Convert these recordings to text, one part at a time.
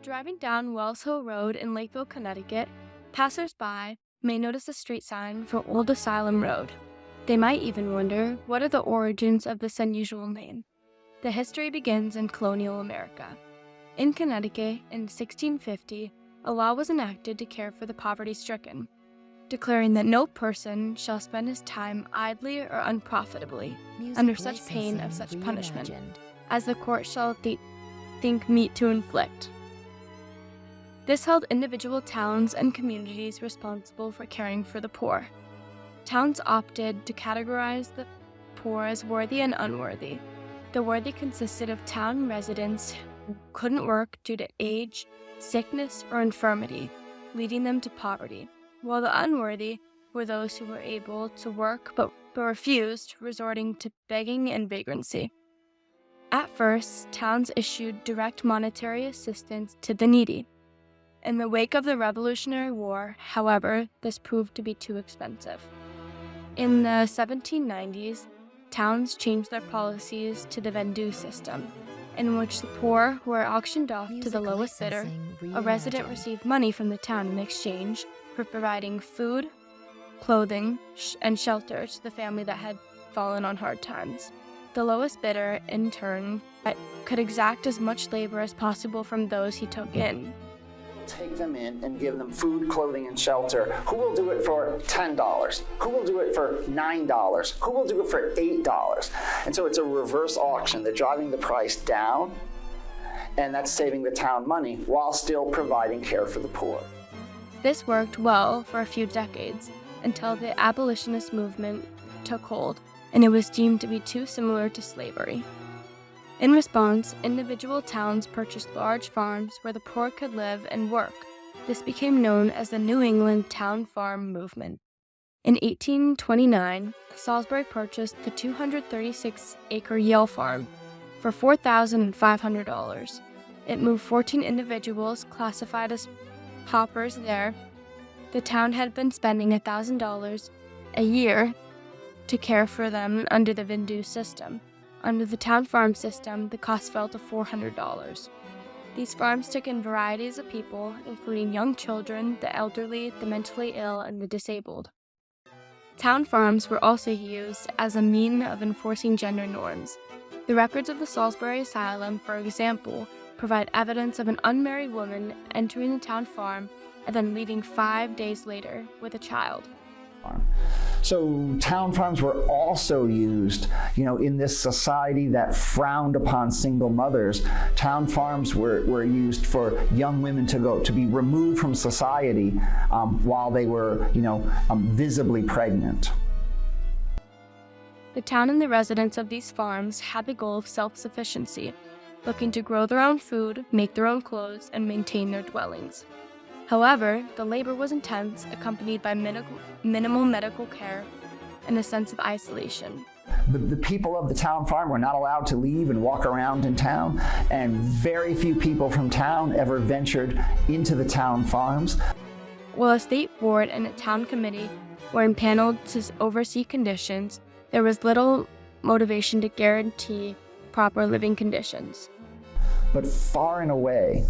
Driving down Wells Hill Road in Lakeville, Connecticut, passers-by may notice a street sign for Old Asylum Road. They might even wonder, what are the origins of this unusual name? The history begins in colonial America. In Connecticut, in 1650, a law was enacted to care for the poverty-stricken, declaring that no person shall spend his time idly or unprofitably, under such pain of such punishment, as the court shall think meet to inflict. This held individual towns and communities responsible for caring for the poor. Towns opted to categorize the poor as worthy and unworthy. The worthy consisted of town residents who couldn't work due to age, sickness, or infirmity, leading them to poverty, while the unworthy were those who were able to work but refused, resorting to begging and vagrancy. At first, towns issued direct monetary assistance to the needy. In the wake of the Revolutionary War, however, this proved to be too expensive. In the 1790s, towns changed their policies to the vendue system, in which the poor were auctioned off to the lowest bidder. A resident received money from the town in exchange for providing food, clothing, and shelter to the family that had fallen on hard times. The lowest bidder, in turn, could exact as much labor as possible from those he took in. Take them in and give them food, clothing, and shelter. Who will do it for $10? Who will do it for $9? Who will do it for $8? And so it's a reverse auction. They're driving the price down, and that's saving the town money while still providing care for the poor. This worked well for a few decades until the abolitionist movement took hold, and it was deemed to be too similar to slavery. In response, individual towns purchased large farms where the poor could live and work. This became known as the New England Town Farm Movement. In 1829, Salisbury purchased the 236-acre Yale Farm for $4,500. It moved 14 individuals classified as paupers there. The town had been spending $1,000 a year to care for them under the vendue system. Under the town farm system, the cost fell to $400. These farms took in varieties of people, including young children, the elderly, the mentally ill, and the disabled. Town farms were also used as a means of enforcing gender norms. The records of the Salisbury Asylum, for example, provide evidence of an unmarried woman entering the town farm and then leaving 5 days later with a child. So town farms were also used, in this society that frowned upon single mothers. Town farms were used for young women to be removed from society while they were, visibly pregnant. The town and the residents of these farms had the goal of self-sufficiency, looking to grow their own food, make their own clothes, and maintain their dwellings. However, the labor was intense, accompanied by minimal medical care and a sense of isolation. The people of the town farm were not allowed to leave and walk around in town, and very few people from town ever ventured into the town farms. While a state board and a town committee were impaneled to oversee conditions, there was little motivation to guarantee proper living conditions. But far and away,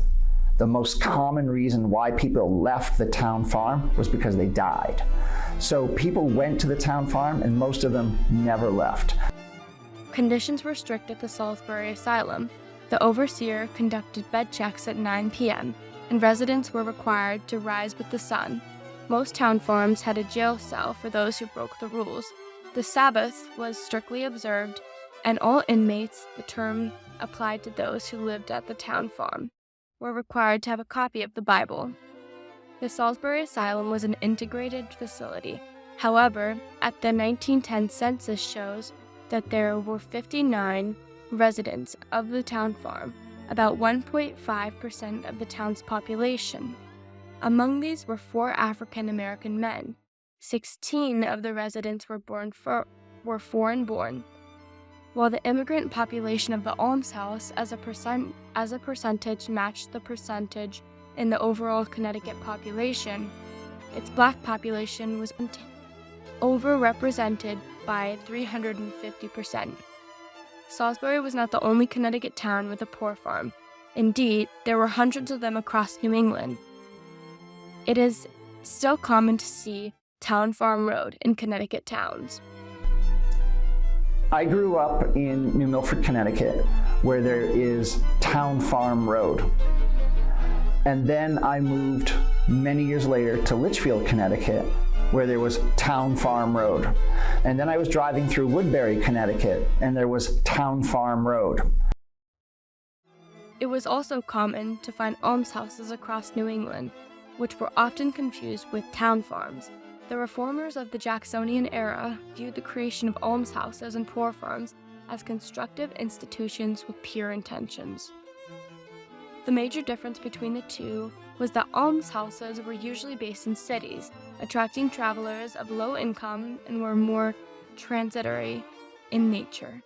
the most common reason why people left the town farm was because they died. So people went to the town farm, and most of them never left. Conditions were strict at the Salisbury Asylum. The overseer conducted bed checks at 9 p.m., and residents were required to rise with the sun. Most town farms had a jail cell for those who broke the rules. The Sabbath was strictly observed, and all inmates, the term applied to those who lived at the town farm, were required to have a copy of the Bible. The Salisbury Asylum was an integrated facility. However, at the 1910 census shows that there were 59 residents of the town farm, about 1.5% of the town's population. Among these were 4 African American men. 16 of the residents were foreign born, while the immigrant population of the almshouse as a percentage matched the percentage in the overall Connecticut population. Its black population was overrepresented by 350%. Salisbury was not the only Connecticut town with a poor farm. Indeed, there were hundreds of them across New England. It is still common to see Town Farm Road in Connecticut towns. I grew up in New Milford, Connecticut, where there is Town Farm Road. And then I moved many years later to Litchfield, Connecticut, where there was Town Farm Road. And then I was driving through Woodbury, Connecticut, and there was Town Farm Road. It was also common to find almshouses across New England, which were often confused with town farms. The reformers of the Jacksonian era viewed the creation of almshouses and poor farms as constructive institutions with pure intentions. The major difference between the two was that almshouses were usually based in cities, attracting travelers of low income and were more transitory in nature.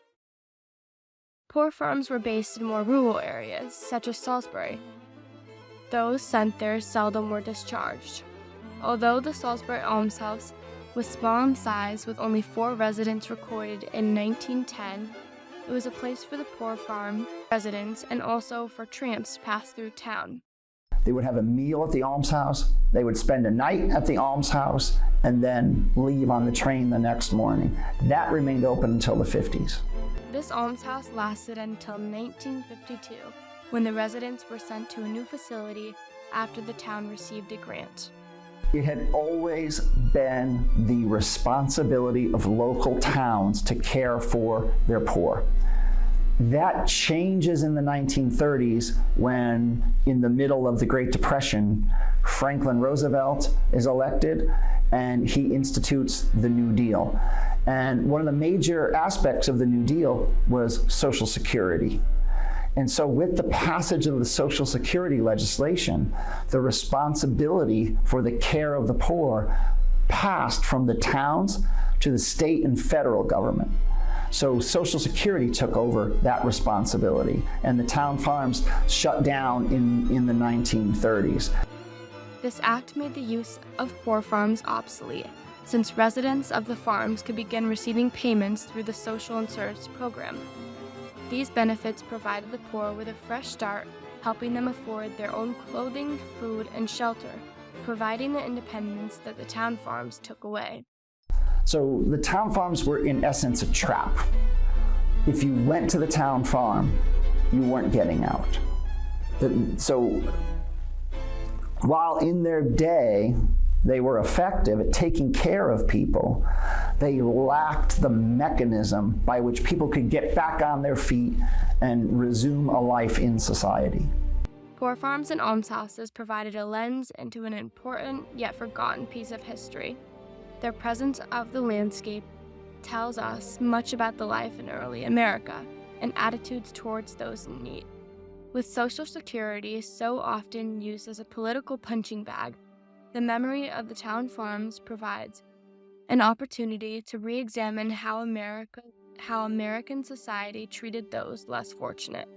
Poor farms were based in more rural areas, such as Salisbury. Those sent there seldom were discharged. Although the Salisbury almshouse was small in size with only 4 residents recorded in 1910, it was a place for the poor farm residents and also for tramps to pass through town. They would have a meal at the almshouse, they would spend a night at the almshouse, and then leave on the train the next morning. That remained open until the 50s. This almshouse lasted until 1952, when the residents were sent to a new facility after the town received a grant. It had always been the responsibility of local towns to care for their poor. That changes in the 1930s when, in the middle of the Great Depression, Franklin Roosevelt is elected and he institutes the New Deal. And one of the major aspects of the New Deal was Social Security. And so with the passage of the Social Security legislation, the responsibility for the care of the poor passed from the towns to the state and federal government. So Social Security took over that responsibility, and the town farms shut down in the 1930s. This act made the use of poor farms obsolete, since residents of the farms could begin receiving payments through the Social Insurance Program. These benefits provided the poor with a fresh start, helping them afford their own clothing, food, and shelter, providing the independence that the town farms took away. So the town farms were in essence a trap. If you went to the town farm, you weren't getting out. So while in their day they were effective at taking care of people, they lacked the mechanism by which people could get back on their feet and resume a life in society. Poor farms and almshouses provided a lens into an important yet forgotten piece of history. Their presence of the landscape tells us much about the life in early America and attitudes towards those in need. With Social Security so often used as a political punching bag, the memory of the town farms provides an opportunity to re-examine how American society treated those less fortunate.